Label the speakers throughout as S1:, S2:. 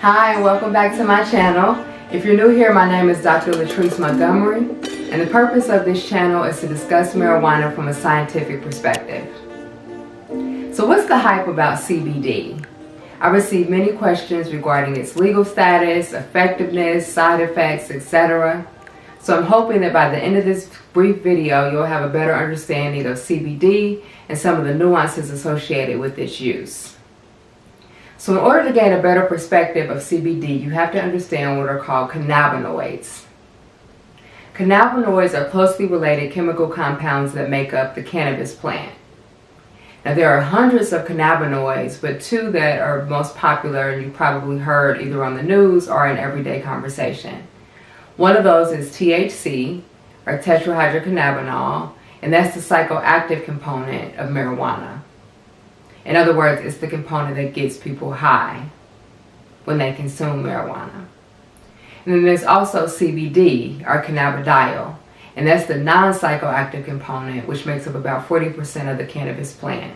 S1: Hi, and welcome back to my channel. If you're new here, my name is Dr. Latrice Montgomery, and the purpose of this channel is to discuss marijuana from a scientific perspective. So what's the hype about CBD? I received many questions regarding its legal status, effectiveness, side effects, etc. So I'm hoping that by the end of this brief video, you'll have a better understanding of CBD and some of the nuances associated with its use. So in order to gain a better perspective of CBD, you have to understand what are called cannabinoids. Cannabinoids are closely related chemical compounds that make up the cannabis plant. Now there are hundreds of cannabinoids, but two that are most popular and you've probably heard either on the news or in everyday conversation. One of those is THC, or tetrahydrocannabinol, and that's the psychoactive component of marijuana. In other words, it's the component that gets people high when they consume marijuana. And then there's also CBD, or cannabidiol, and that's the non-psychoactive component, which makes up about 40% of the cannabis plant.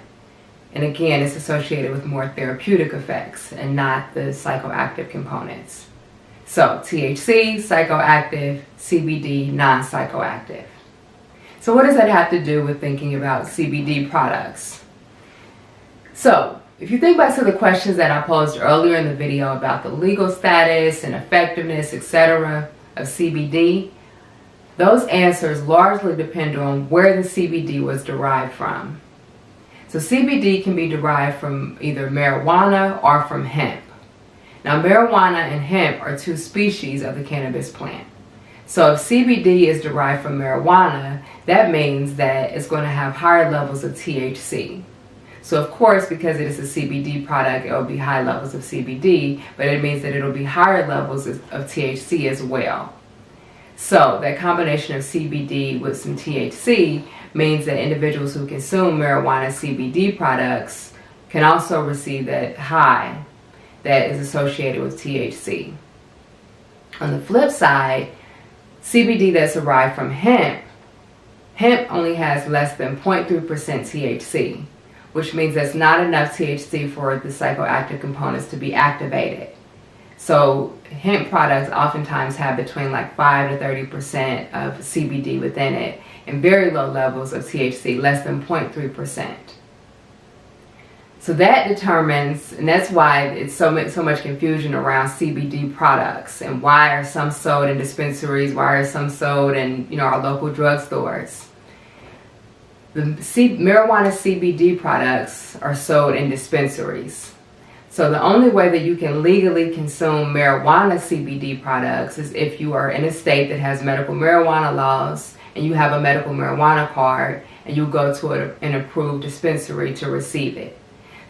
S1: And again, it's associated with more therapeutic effects and not the psychoactive components. So THC, psychoactive, CBD, non-psychoactive. So what does that have to do with thinking about CBD products? So, if you think back to the questions that I posed earlier in the video about the legal status and effectiveness, etc. of CBD, those answers largely depend on where the CBD was derived from. So CBD can be derived from either marijuana or from hemp. Now marijuana and hemp are two species of the cannabis plant. So if CBD is derived from marijuana, that means that it's going to have higher levels of THC. So of course, because it is a CBD product, it will be high levels of CBD, but it means that it will be higher levels of THC as well. So that combination of CBD with some THC means that individuals who consume marijuana CBD products can also receive that high that is associated with THC. On the flip side, CBD that's derived from hemp only has less than 0.3% THC. Which means there's not enough THC for the psychoactive components to be activated. So hemp products oftentimes have between like 5 to 30% of CBD within it and very low levels of THC, less than 0.3%. So that determines, and that's why it's so much confusion around CBD products and why are some sold in dispensaries, why are some sold in our local drugstores. The marijuana CBD products are sold in dispensaries. So the only way that you can legally consume marijuana CBD products is if you are in a state that has medical marijuana laws and you have a medical marijuana card and you go to an approved dispensary to receive it.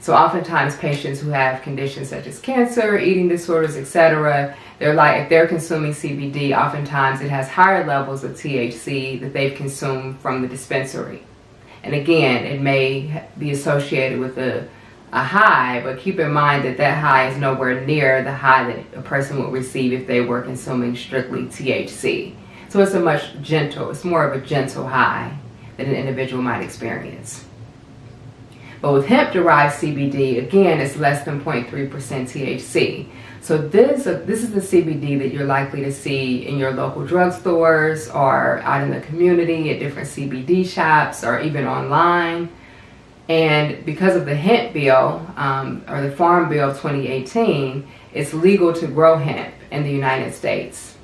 S1: So oftentimes patients who have conditions such as cancer, eating disorders, etc., if they're consuming CBD, oftentimes it has higher levels of THC that they've consumed from the dispensary. And again, it may be associated with a high, but keep in mind that that high is nowhere near the high that a person would receive if they were consuming strictly THC. So it's it's more of a gentle high that an individual might experience. But with hemp-derived CBD, again, it's less than 0.3% THC. So this is the CBD that you're likely to see in your local drugstores or out in the community at different CBD shops or even online. And because of the hemp bill, or the Farm Bill of 2018, it's legal to grow hemp in the United States.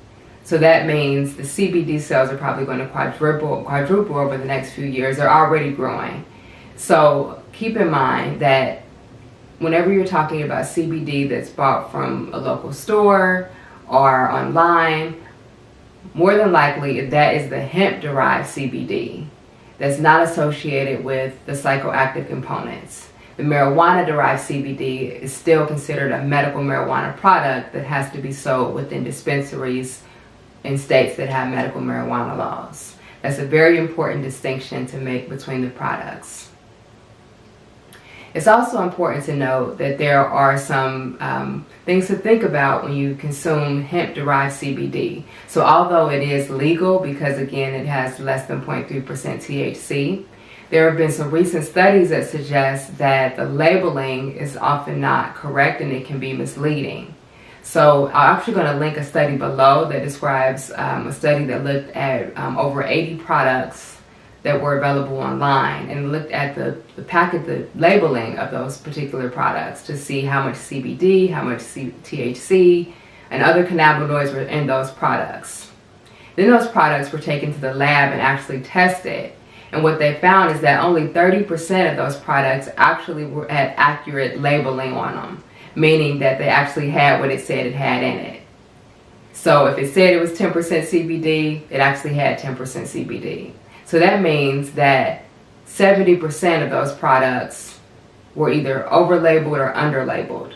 S1: So that means the CBD sales are probably going to quadruple over the next few years. They're already growing. So keep in mind that whenever you're talking about CBD that's bought from a local store or online, more than likely that is the hemp-derived CBD that's not associated with the psychoactive components. The marijuana-derived CBD is still considered a medical marijuana product that has to be sold within dispensaries in states that have medical marijuana laws. That's a very important distinction to make between the products. It's also important to note that there are some things to think about when you consume hemp-derived CBD. So although it is legal because, again, it has less than 0.3% THC, there have been some recent studies that suggest that the labeling is often not correct and it can be misleading. So I'm actually going to link a study below that describes a study that looked at over 80 products that were available online, and looked at the labeling of those particular products to see how much CBD, how much THC, and other cannabinoids were in those products. Then those products were taken to the lab and actually tested. And what they found is that only 30% of those products actually had accurate labeling on them, meaning that they actually had what it said it had in it. So if it said it was 10% CBD, it actually had 10% CBD. So that means that 70% of those products were either over-labeled or under-labeled,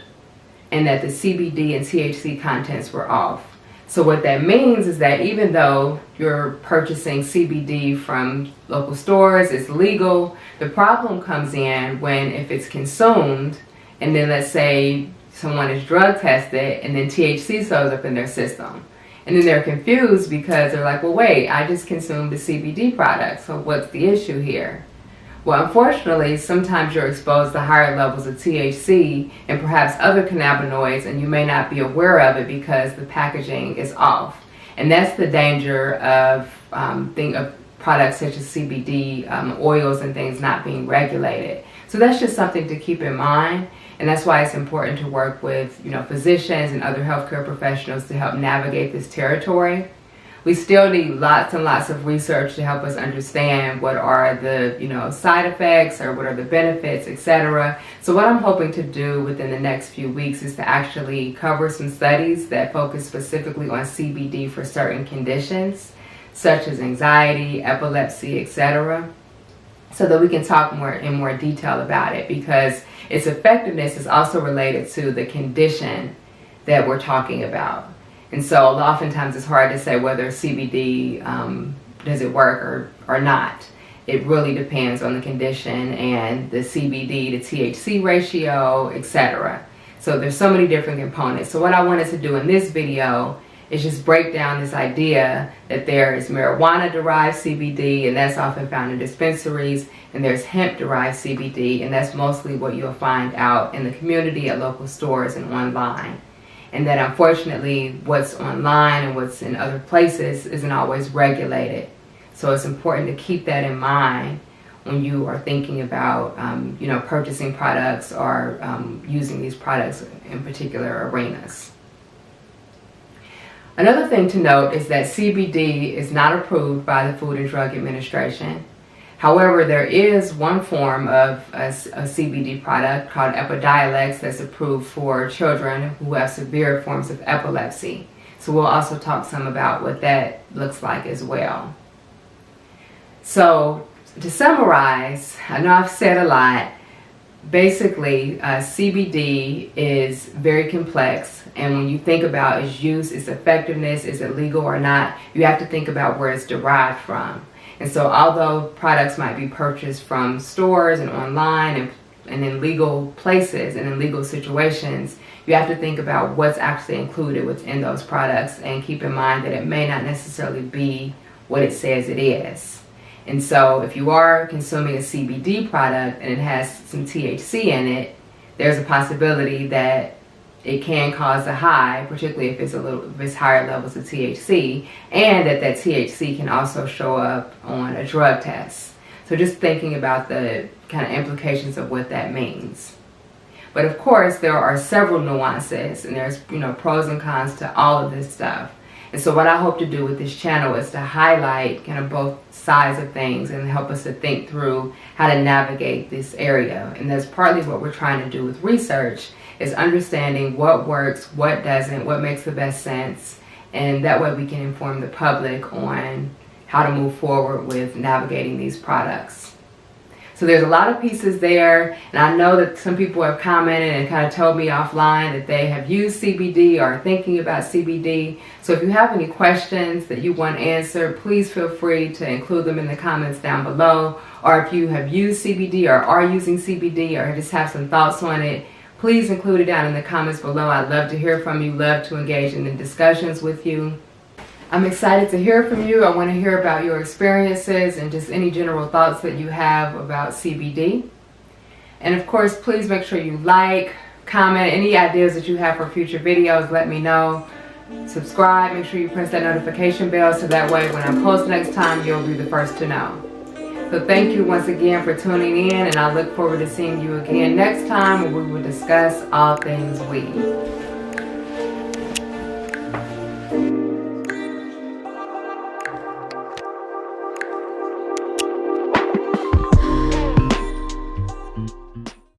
S1: and that the CBD and THC contents were off. So what that means is that even though you're purchasing CBD from local stores, it's legal, the problem comes in when if it's consumed, and then let's say someone is drug tested and then THC shows up in their system. And then they're confused because they're like, well, wait, I just consumed a CBD product, so what's the issue here? Well, unfortunately, sometimes you're exposed to higher levels of THC and perhaps other cannabinoids, and you may not be aware of it because the packaging is off. And that's the danger of products such as CBD oils and things not being regulated. So that's just something to keep in mind. And that's why it's important to work with, physicians and other healthcare professionals to help navigate this territory. We still need lots and lots of research to help us understand what are the, side effects or what are the benefits, etc. So what I'm hoping to do within the next few weeks is to actually cover some studies that focus specifically on CBD for certain conditions, such as anxiety, epilepsy, etc. So that we can talk in more detail about it, because its effectiveness is also related to the condition that we're talking about. And so oftentimes it's hard to say whether CBD, does it work or not. It really depends on the condition and the CBD to THC ratio, etc. So there's so many different components. So what I wanted to do in this video is just break down this idea that there is marijuana-derived CBD, and that's often found in dispensaries, and there's hemp-derived CBD, and that's mostly what you'll find out in the community at local stores and online. And that unfortunately what's online and what's in other places isn't always regulated. So it's important to keep that in mind when you are thinking about purchasing products or using these products in particular arenas. Another thing to note is that CBD is not approved by the Food and Drug Administration. However, there is one form of a CBD product called Epidiolex that's approved for children who have severe forms of epilepsy. So we'll also talk some about what that looks like as well. So to summarize, I know I've said a lot. Basically, CBD is very complex, and when you think about its use, its effectiveness, is it legal or not, you have to think about where it's derived from. And so although products might be purchased from stores and online and in legal places and in legal situations, you have to think about what's actually included within those products and keep in mind that it may not necessarily be what it says it is. And so if you are consuming a CBD product and it has some THC in it, there's a possibility that it can cause a high, particularly if it's higher levels of THC, and that THC can also show up on a drug test. So just thinking about the kind of implications of what that means. But of course, there are several nuances, and there's pros and cons to all of this stuff. And so what I hope to do with this channel is to highlight kind of both sides of things and help us to think through how to navigate this area. And that's partly what we're trying to do with research, is understanding what works, what doesn't, what makes the best sense, and that way we can inform the public on how to move forward with navigating these products. So there's a lot of pieces there, and I know that some people have commented and kind of told me offline that they have used CBD or are thinking about CBD. So if you have any questions that you want answered, please feel free to include them in the comments down below. Or if you have used CBD or are using CBD or just have some thoughts on it, please include it down in the comments below. I'd love to hear from you, love to engage in the discussions with you. I'm excited to hear from you. I want to hear about your experiences and just any general thoughts that you have about CBD. And of course, please make sure you like, comment any ideas that you have for future videos. Let me know. Subscribe, make sure you press that notification bell so that way when I post next time, you'll be the first to know. So thank you once again for tuning in, and I look forward to seeing you again next time, where we will discuss all things weed.